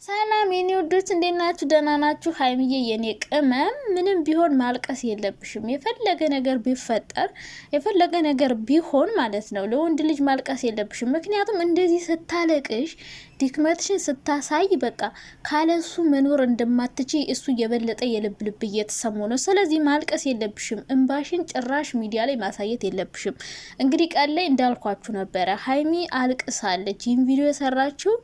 ሰላም የኔ ወዶች እንዴት ናችሁ? ደህና ናችሁ? ሀይሚዬ የኔ ቅመም ምንም ቢሆን ማልቀስ የለብሽም። የፈለገ ነገር ቢፈጠር የፈለገ ነገር ቢሆን ማለት ነው ለወንድ ልጅ ማልቀስ የለብሽም። ምክንያቱም እንደዚህ ስታለቅሽ ድክመትሽን ስታሳይ በቃ ካለሱ መኖር እንደማትቺ እሱ የበለጠ የልብ ልብ እየተሰሙ ነው። ስለዚህ ማልቀስ የለብሽም። እንባሽን ጭራሽ ሚዲያ ላይ ማሳየት የለብሽም። እንግዲህ ቀን ላይ እንዳልኳችሁ ነበረ ሀይሚ አልቅሳለች። ይህን ቪዲዮ የሰራችው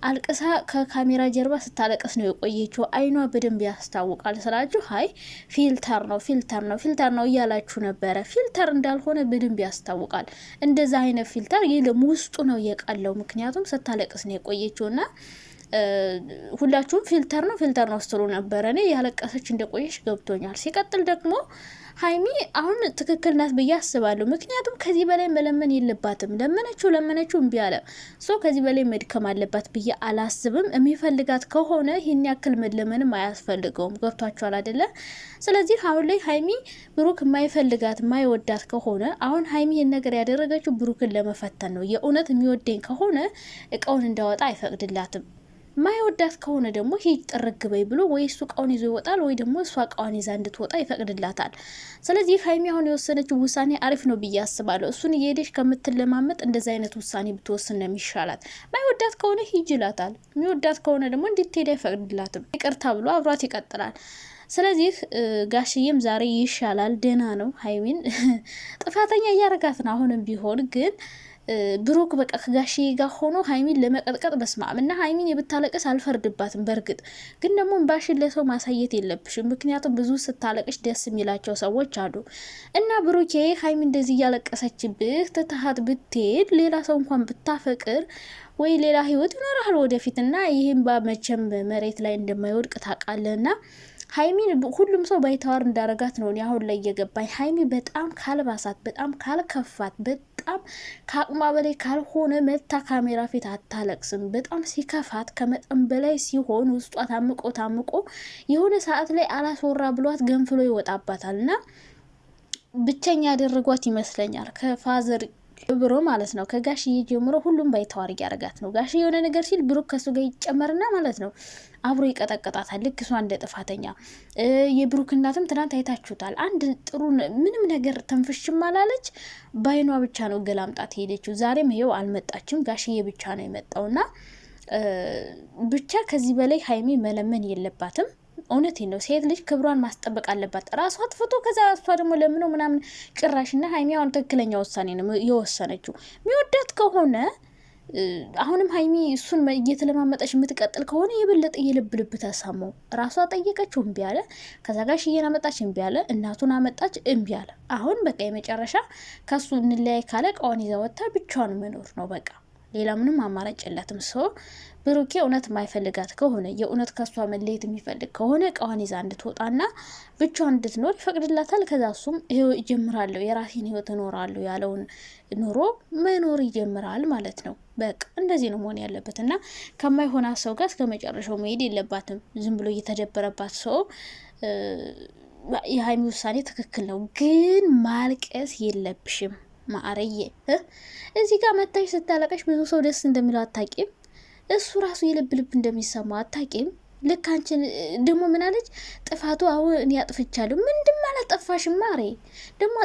አልቅሳ ከካሜራ ጀርባ ስታለቅስ ነው የቆየችው። አይኗ በደንብ ያስታውቃል ስላችሁ ሀይ ፊልተር ነው እያላችሁ ነበረ። ፊልተር እንዳልሆነ በደንብ ያስታውቃል። እንደዛ አይነት ፊልተር የለም ውስጡ ነው የቀለው። ምክንያቱም ስታለቅስ ነው የቆየችውና ሁላችሁም ፊልተር ነው ስትሉ ነበረ። እኔ ያለቀሰች እንደቆየች ገብቶኛል። ሲቀጥል ደግሞ ሀይሚ አሁን ትክክል ናት ብዬ አስባለሁ። ምክንያቱም ከዚህ በላይ መለመን የለባትም። ለመነችው እምቢ አለ። ከዚህ በላይ መድከም አለባት ብዬ አላስብም። የሚፈልጋት ከሆነ ይህን ያክል መለመንም አያስፈልገውም። ገብቷችኋል አይደለ? ስለዚህ አሁን ላይ ሀይሚ ብሩክ የማይፈልጋት የማይወዳት ከሆነ አሁን ሀይሚ ይህን ነገር ያደረገችው ብሩክን ለመፈተን ነው። የእውነት የሚወደኝ ከሆነ እቃውን እንዳወጣ አይፈቅድላትም። ማይወዳት ከሆነ ደግሞ ሂጅ ጥርግ በይ ብሎ ወይ እሱ እቃውን ይዞ ይወጣል ወይ ደግሞ እሷ እቃውን ይዛ እንድትወጣ ይፈቅድላታል። ስለዚህ ሀይሚ አሁን የወሰነችው ውሳኔ አሪፍ ነው ብዬ አስባለሁ። እሱን እየሄደች ከምትለማመጥ እንደዚ አይነት ውሳኔ ብትወስን ነው የሚሻላት። ማይወዳት ከሆነ ሂጅ ይላታል። የሚወዳት ከሆነ ደግሞ እንድትሄድ አይፈቅድላትም። ይቅርታ ብሎ አብሯት ይቀጥላል። ስለዚህ ጋሽዬም ዛሬ ይሻላል፣ ደህና ነው። ሀይሚን ጥፋተኛ እያረጋት ነው አሁንም ቢሆን ግን ብሩክ በቃ ከጋሽዬ ጋር ሆኖ ሀይሚን ለመቀጥቀጥ በስማም እና ሀይሚን የብታለቅስ አልፈርድባትም። በእርግጥ ግን ደግሞ እንባሽን ለሰው ማሳየት የለብሽም። ምክንያቱም ብዙ ስታለቅሽ ደስ የሚላቸው ሰዎች አሉ እና ብሩኬ ሀይሚ እንደዚህ እያለቀሰችብህ ትተሃት ብትሄድ ሌላ ሰው እንኳን ብታፈቅር ወይ ሌላ ህይወት ይኖርሃል ወደፊት እና ይህም መቼም መሬት ላይ እንደማይወድቅ ታውቃለህና ሀይሚን ሁሉም ሰው ባይተዋር እንዳረጋት ነው አሁን ላይ እየገባኝ። ሀይሚ በጣም ካልባሳት፣ በጣም ካልከፋት፣ በጣም ከአቅሟ በላይ ካልሆነ መታ ካሜራ ፊት አታለቅስም። በጣም ሲከፋት ከመጠን በላይ ሲሆን ውስጧ ታምቆ የሆነ ሰዓት ላይ አላስወራ ብሏት ገንፍሎ ይወጣባታል እና ብቸኛ ያደረጓት ይመስለኛል ከፋዘር ብሮ ማለት ነው። ከጋሽዬ ጀምሮ ሁሉም ባይተዋር እያረጋት ነው። ጋሽዬ የሆነ ነገር ሲል ብሩክ ከሱ ጋር ይጨመርና ማለት ነው አብሮ ይቀጠቅጣታል። ልክ እሷ እንደ ጥፋተኛ። የብሩክ እናትም ትናንት አይታችሁታል። አንድ ጥሩ ምንም ነገር ተንፍሽም አላለች። ባይኗ ብቻ ነው ገላምጣት ሄደችው። ዛሬም ይኸው አልመጣችም። ጋሽዬ ብቻ ነው የመጣውና ብቻ ከዚህ በላይ ሀይሚ መለመን የለባትም። እውነቴን ነው። ሴት ልጅ ክብሯን ማስጠበቅ አለባት። ራሷ አጥፍቶ ከዛ እሷ ደግሞ ለምነው ምናምን ጭራሽና ሀይሚ አሁን ትክክለኛ ውሳኔ ነው የወሰነችው። የሚወዳት ከሆነ አሁንም ሀይሚ እሱን እየተለማመጠች የምትቀጥል ከሆነ የበለጠ የልብ ልብ ተሰማው። ራሷ ጠየቀችው እምቢ አለ። ከዛ ጋሽዬን አመጣች እምቢ አለ። እናቱን አመጣች እምቢ አለ። አሁን በቃ የመጨረሻ ከሱ እንለያይ ካለ እቃዋን ይዛ ወጥታ ብቻዋን መኖር ነው በቃ። ሌላ ምንም አማራጭ የላትም። ብሩኬ እውነት የማይፈልጋት ከሆነ የእውነት ከሷ መለየት የሚፈልግ ከሆነ እቃዋን ይዛ እንድትወጣና ብቻዋን እንድትኖር ይፈቅድላታል። ከዛ እሱም ይሄው ይጀምራለሁ የራሴን ህይወት እኖራለሁ ያለውን ኑሮ መኖር ይጀምራል ማለት ነው። በቃ እንደዚህ ነው መሆን ያለበት እና ከማይሆና ሰው ጋር እስከ መጨረሻው መሄድ የለባትም። ዝም ብሎ እየተደበረባት ሰው የሀይሚ ውሳኔ ትክክል ነው፣ ግን ማልቀስ የለብሽም ማዕረዬ። እዚህ ጋር መታሽ ስታለቀሽ ብዙ ሰው ደስ እንደሚለው አታቂም? እሱ ራሱ የልብ ልብ እንደሚሰማ አታቂም? ልክ አንቺን ደግሞ ምን አለች? ጥፋቱ አሁን እኔ አጥፍቻለሁ። ምንድን ማለት ጠፋሽም? ማሬ ደግሞ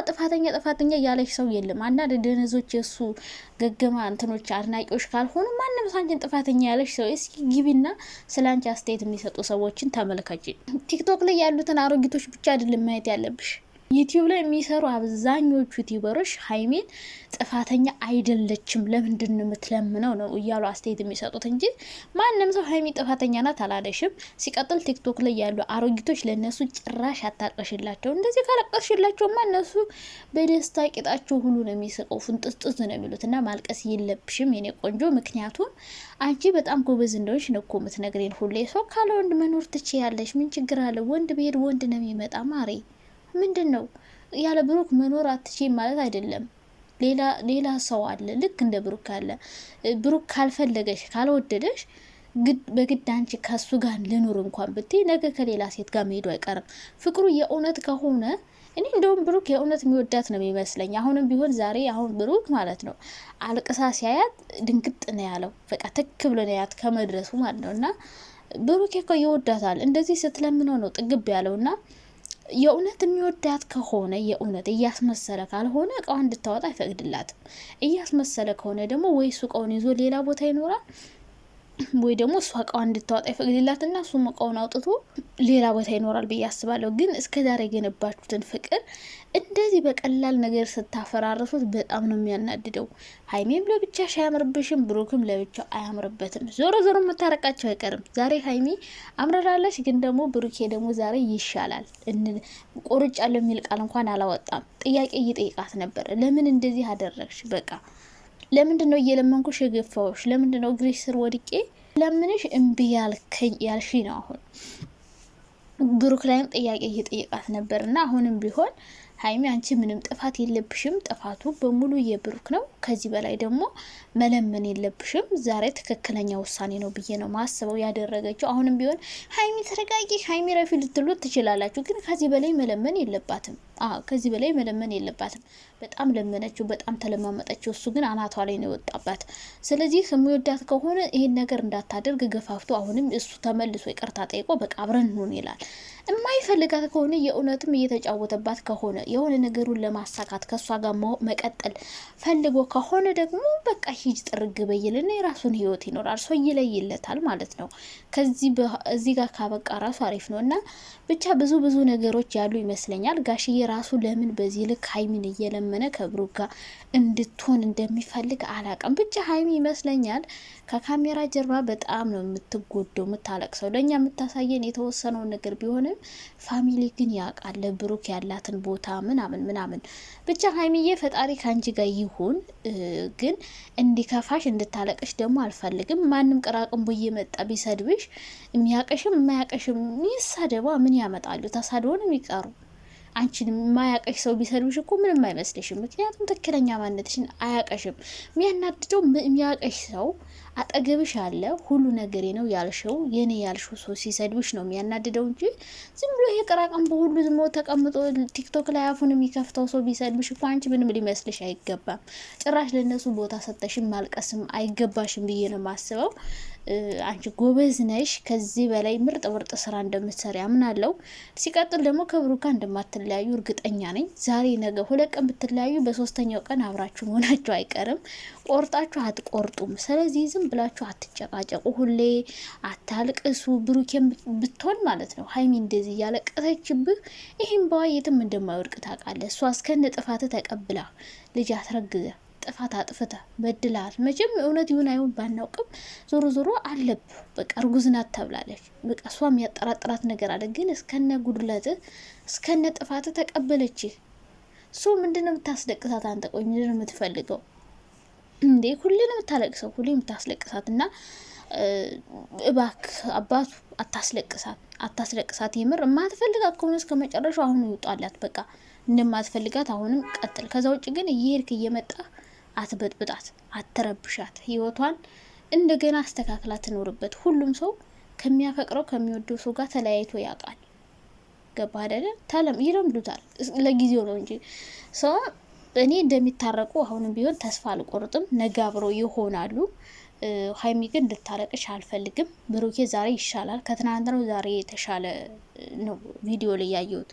ጥፋተኛ ያለሽ ሰው የለም። አንዳንድ ደነዞች የእሱ ገገማ እንትኖች አድናቂዎች ካልሆኑ ማንም ሳንቺን ጥፋተኛ ያለሽ ሰው እስኪ ግቢና ስለ አንቺ አስተያየት የሚሰጡ ሰዎችን ተመልከች። ቲክቶክ ላይ ያሉትን አሮጊቶች ብቻ አይደለም ማየት ያለብሽ። ዩቲዩብ ላይ የሚሰሩ አብዛኞቹ ዩቲዩበሮች ሀይሚን ጥፋተኛ አይደለችም ለምንድን ነው የምትለምነው ነው እያሉ አስተያየት የሚሰጡት እንጂ ማንም ሰው ሀይሚ ጥፋተኛ ናት አላለሽም። ሲቀጥል ቲክቶክ ላይ ያሉ አሮጊቶች ለነሱ ጭራሽ አታቀሽላቸው። እንደዚህ ካለቀሽላቸውማ እነሱ በደስታ ቂጣቸው ሁሉ ነው የሚስቀው፣ ፍንጥስጥስ ነው የሚሉት። እና ማልቀስ የለብሽም የኔ ቆንጆ። ምክንያቱም አንቺ በጣም ጎበዝ እንደሆንሽ ነው እኮ የምትነግሬን ሁሌ። ሰው ካለ ወንድ መኖር ትችያለሽ፣ ምን ችግር አለ? ወንድ ብሄድ ወንድ ነው የሚመጣ ማሬ። ምንድን ነው ያለ ብሩክ መኖር አትችይም ማለት አይደለም። ሌላ ሰው አለ ልክ እንደ ብሩክ አለ። ብሩክ ካልፈለገሽ ካልወደደሽ በግድ አንቺ ከሱ ጋር ልኑር እንኳን ብትይ ነገ ከሌላ ሴት ጋር መሄዱ አይቀርም። ፍቅሩ የእውነት ከሆነ እኔ እንደውም ብሩክ የእውነት የሚወዳት ነው የሚመስለኝ። አሁንም ቢሆን ዛሬ አሁን ብሩክ ማለት ነው አልቅሳ ሲያያት ድንግጥ ነው ያለው። በቃ ትክ ብሎ ነው ያት ከመድረሱ ማለት ነው። እና ብሩኬ እኮ ይወዳታል። እንደዚህ ስትለምነው ነው ጥግብ ያለውና የእውነት የሚወዳት ከሆነ የእውነት እያስመሰለ ካልሆነ እቃዋን እንድታወጣ አይፈቅድላትም። እያስመሰለ ከሆነ ደግሞ ወይ እሱ እቃውን ይዞ ሌላ ቦታ ይኖራል ወይ ደግሞ እሷ እቃዋን እንድታወጣ ይፈቅድላትና እሱም እቃውን አውጥቶ ሌላ ቦታ ይኖራል ብዬ አስባለሁ። ግን እስከዛሬ የገነባችሁትን ፍቅር እንደዚህ በቀላል ነገር ስታፈራረሱት በጣም ነው የሚያናድደው። ሀይሜም ለብቻሽ አያምርብሽም፣ ብሩክም ለብቻው አያምርበትም። ዞሮ ዞሮ መታረቃቸው አይቀርም። ዛሬ ሀይሜ አምረራለች፣ ግን ደግሞ ብሩኬ ደግሞ ዛሬ ይሻላል። ቆርጫለሁ የሚል ቃል እንኳን አላወጣም። ጥያቄ እየጠየቃት ነበር። ለምን እንደዚህ አደረግሽ? በቃ ለምንድን ነው እየለመንኩሽ የገፋዎች? ለምንድን ነው እግሬሽ ስር ወድቄ ለምንሽ እምቢ ያልከኝ ያልሽ ነው? አሁን ብሩክ ላይም ጥያቄ እየጠየቃት ነበር። እና አሁንም ቢሆን ሀይሚ አንቺ ምንም ጥፋት የለብሽም፣ ጥፋቱ በሙሉ የብሩክ ነው። ከዚህ በላይ ደግሞ መለመን የለብሽም። ዛሬ ትክክለኛ ውሳኔ ነው ብዬ ነው ማስበው ያደረገችው። አሁንም ቢሆን ሀይሚ ተረጋጊ፣ ሀይሚ ረፊ ልትሉት ትችላላችሁ፣ ግን ከዚህ በላይ መለመን የለባትም። ከዚህ በላይ መለመን የለባትም። በጣም ለመነችው፣ በጣም ተለማመጠችው። እሱ ግን አናቷ ላይ ነው የወጣባት። ስለዚህ የሚወዳት ከሆነ ይሄን ነገር እንዳታደርግ ገፋፍቶ አሁንም እሱ ተመልሶ ይቅርታ ጠይቆ በቃ አብረን እንሆን ይላል። የማይፈልጋት ከሆነ የእውነትም እየተጫወተባት ከሆነ የሆነ ነገሩን ለማሳካት ከእሷ ጋር መቀጠል ፈልጎ ከሆነ ደግሞ በቃ ሂጅ ጥርግ በይልና የራሱን ህይወት ይኖራል። ሰው ይለይለታል ማለት ነው። እዚህ ጋር ካበቃ ራሱ አሪፍ ነው። እና ብቻ ብዙ ነገሮች ያሉ ይመስለኛል። ጋሽዬ ራሱ ለምን በዚህ ልክ ሀይሚን እየለመነ ከብሩክ ጋር እንድትሆን እንደሚፈልግ አላውቅም። ብቻ ሀይሚ ይመስለኛል ከካሜራ ጀርባ በጣም ነው የምትጎደው፣ የምታለቅሰው። ለእኛ የምታሳየን የተወሰነውን ነገር ቢሆንም ፋሚሊ ግን ያውቃል ብሩክ ያላትን ቦታ ምናምን። ብቻ ሀይሚዬ ፈጣሪ ከአንቺ ጋር ይሁን። ግን እንዲከፋሽ እንድታለቅሽ ደግሞ አልፈልግም። ማንም ቅራቅም ቦዬ መጣ ቢሰድብሽ የሚያቀሽም የማያቀሽም ይሳደባ፣ ምን ያመጣሉ? ተሳድቦ ነው የሚቀሩ። አንቺን የማያቀሽ ሰው ቢሰድብሽ እኮ ምንም አይመስልሽም። ምክንያቱም ትክክለኛ ማንነትሽን አያቀሽም። የሚያናድደው የሚያቀሽ ሰው አጠገብሽ አለ፣ ሁሉ ነገሬ ነው ያልሽው የኔ ያልሽው ሰው ሲሰድብሽ ነው የሚያናድደው እንጂ ዝም ብሎ ይሄ ቅራቅም በሁሉ ዝም ብሎ ተቀምጦ ቲክቶክ ላይ አፉን የሚከፍተው ሰው ቢሰድብሽ እኮ አንቺ ምንም ሊመስልሽ አይገባም። ጭራሽ ለነሱ ቦታ ሰጠሽም ማልቀስም አይገባሽም ብዬ ነው የማስበው። አንቺ ጎበዝ ነሽ። ከዚህ በላይ ምርጥ ስራ እንደምትሰሪ አምናለሁ። ሲቀጥል ደግሞ ከብሩክ ጋር እንደማትለያዩ እርግጠኛ ነኝ። ዛሬ ነገ 2 ቀን ብትለያዩ በሶስተኛው ቀን አብራችሁ መሆናችሁ አይቀርም። ቆርጣችሁ አትቆርጡም። ስለዚህ ዝም ብላችሁ አትጨቃጨቁ፣ ሁሌ አታልቅሱ። ብሩኬን ብትሆን ማለት ነው ሀይሚ እንደዚህ እያለቀሰችብህ ይህም በዋ የትም እንደማይወድቅ ታውቃለህ። እሷ እስከነ ጥፋት ተቀብላ ልጅ አትረግዘ ጥፋት አጥፍተ በድላት መቼም እውነት ይሁን አይሁን ባናውቅም ዞሮ አለብ በቃ እርጉዝ ናት ተብላለች። በቃ እሷ የሚያጠራጥራት ነገር አለ። ግን እስከነ ጉድለት እስከነ ጥፋት ተቀበለች። እሱ ምንድነው የምታስለቅሳት? አንተ ቆይ ምንድነው የምትፈልገው እንዴ? ሁሌ ነው የምታለቅሰው፣ ሁሌ የምታስለቅሳት። እና እባክ አባቱ አታስለቅሳት። የምር የማትፈልጋት ከሆነ እስከ መጨረሻው አሁን ይውጣላት። በቃ እንደማትፈልጋት አሁንም ቀጥል። ከዛ ውጭ ግን እየሄድክ እየመጣ አትበጥብጣት፣ አትረብሻት። ህይወቷን እንደገና አስተካክላ ትኖርበት። ሁሉም ሰው ከሚያፈቅረው ከሚወደው ሰው ጋር ተለያይቶ ያውቃል። ገባ አይደለ? ይለምዱታል። ለጊዜው ነው እንጂ ሰው እኔ እንደሚታረቁ አሁንም ቢሆን ተስፋ አልቆርጥም። ነገ አብረው ይሆናሉ። ሀይሚ ግን እንድታረቅሽ አልፈልግም። ብሩኬ ዛሬ ይሻላል ከትናንት ነው። ዛሬ የተሻለ ነው ቪዲዮ ላይ ያየሁት።